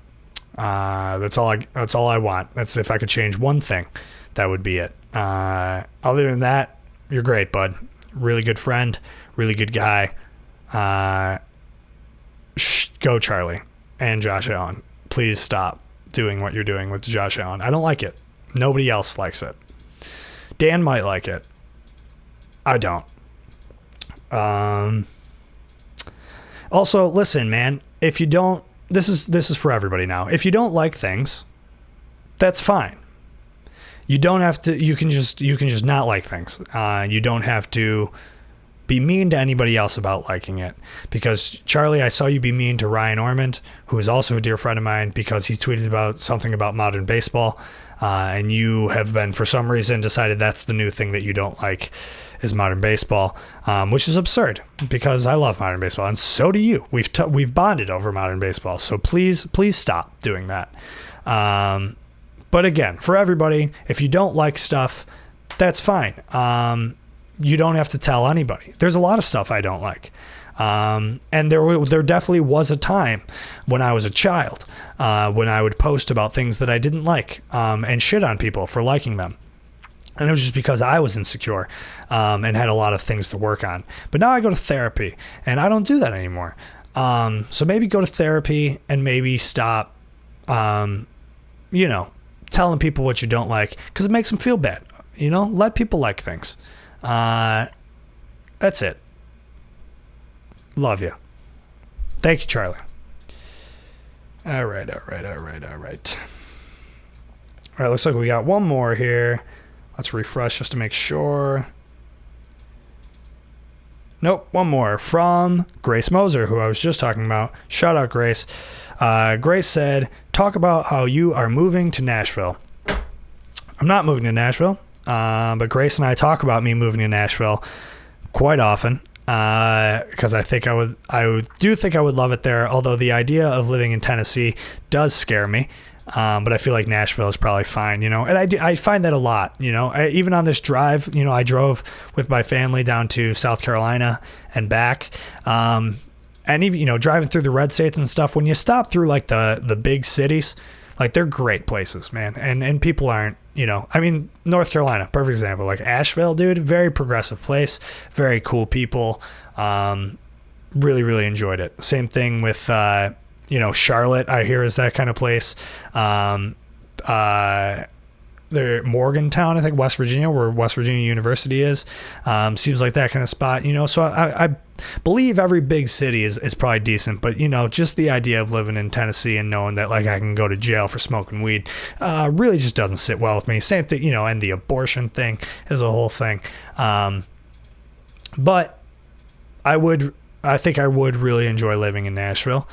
[SPEAKER 11] That's all I want. That's if I could change one thing, that would be it. Other than that, you're great, bud. Really good friend, really good guy. Go Charlie and Josh Allen. Please stop doing what you're doing with Josh Allen. I don't like it. Nobody else likes it. Dan might like it. I don't. Also, listen, man, if you don't, this is for everybody now. If you don't like things, that's fine. You don't have to, you can just not like things. You don't have to be mean to anybody else about liking it. Because, Charlie, I saw you be mean to Ryan Ormond, who is also a dear friend of mine, because he tweeted about something about modern baseball. And you have been, for some reason, decided that's the new thing that you don't like is modern baseball, which is absurd because I love modern baseball and so do you. We've bonded over modern baseball, so please stop doing that. But again, for everybody, if you don't like stuff, that's fine. You don't have to tell anybody. There's a lot of stuff I don't like. And there definitely was a time when I was a child when I would post about things that I didn't like and shit on people for liking them. And it was just because I was insecure and had a lot of things to work on. But now I go to therapy and I don't do that anymore. So maybe go to therapy and maybe stop, telling people what you don't like because it makes them feel bad. Let people like things. That's it. Love you. Thank you, Charlie. All right. All right, looks like we got one more here. Let's refresh just to make sure. Nope, one more from Grace Moser, who I was just talking about. Shout out, Grace. Grace said, talk about how you are moving to Nashville. I'm not moving to Nashville, but Grace and I talk about me moving to Nashville quite often. Because I think I would love it there. Although the idea of living in Tennessee does scare me. But I feel like Nashville is probably fine, and I find that a lot, even on this drive, I drove with my family down to South Carolina and back. And even, driving through the red states and stuff, when you stop through like the big cities, like they're great places, man. And people aren't, North Carolina, perfect example, like Asheville, dude, very progressive place, very cool people. Really, really enjoyed it. Same thing with, Charlotte, I hear, is that kind of place. There, Morgantown, I think, West Virginia, where West Virginia University is, seems like that kind of spot, so I believe every big city is probably decent, but just the idea of living in Tennessee and knowing that like I can go to jail for smoking weed really just doesn't sit well with me. Same thing, and the abortion thing is a whole thing. But I think I would really enjoy living in Nashville.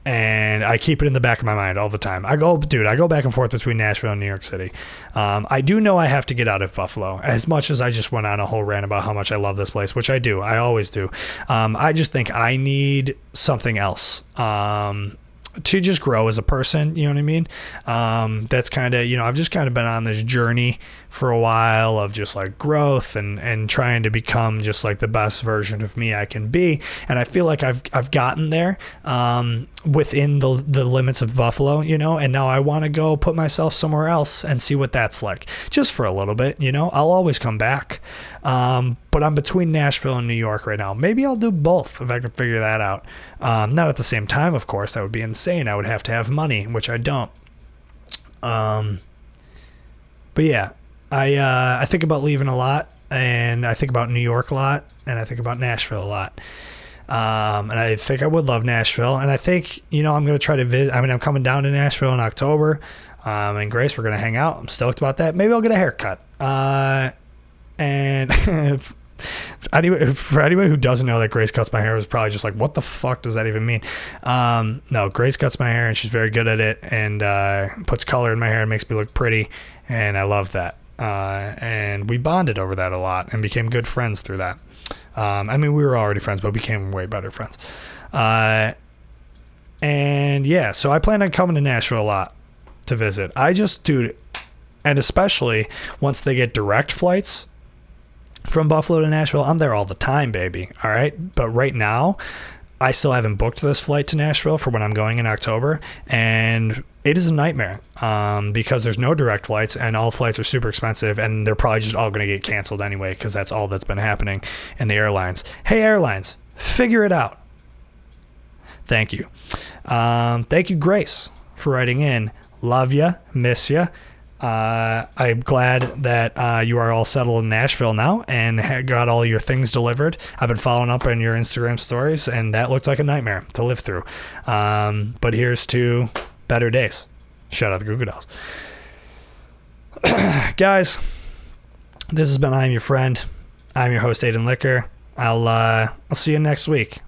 [SPEAKER 11] And I keep it in the back of my mind all the time. I go back and forth between Nashville and New York City. I do know I have to get out of Buffalo, as much as I just went on a whole rant about how much I love this place, which I do. I always do. I just think I need something else. To just grow as a person, you know what I mean? That's kind of, I've just kind of been on this journey for a while of just like growth and trying to become just like the best version of me I can be. And I feel like I've gotten there within the limits of Buffalo, and now I want to go put myself somewhere else and see what that's like, just for a little bit. I'll always come back. But I'm between Nashville and New York right now. Maybe I'll do both if I can figure that out. Not at the same time, of course. That would be insane. I would have to have money, which I don't. But yeah, I think about leaving a lot, and I think about New York a lot, and I think about Nashville a lot. And I think I would love Nashville, and I think, I'm going to try to visit. I'm coming down to Nashville in October. And Grace, we're going to hang out. I'm stoked about that. Maybe I'll get a haircut. And for anybody who doesn't know that Grace cuts my hair, is probably just like, what the fuck does that even mean? No, Grace cuts my hair and she's very good at it, and puts color in my hair and makes me look pretty, and I love that. And we bonded over that a lot and became good friends through that. We were already friends, but became way better friends. And yeah, so I plan on coming to Nashville a lot to visit. And especially once they get direct flights from Buffalo to Nashville, I'm there all the time, baby. All right. But right now, I still haven't booked this flight to Nashville for when I'm going in October, and it is a nightmare because there's no direct flights, and all flights are super expensive, and they're probably just all going to get canceled anyway because that's all that's been happening in the airlines. Hey, airlines, figure it out. Thank you. Thank you, Grace, for writing in. Love ya, miss ya. I'm glad that you are all settled in Nashville now and got all your things delivered. I've been following up on your Instagram stories, and that looks like a nightmare to live through. But here's to better days. Shout out the Goo Goo Dolls. Guys, this has been I'm Your Friend. I'm your host, Aiden Licker. I'll see you next week.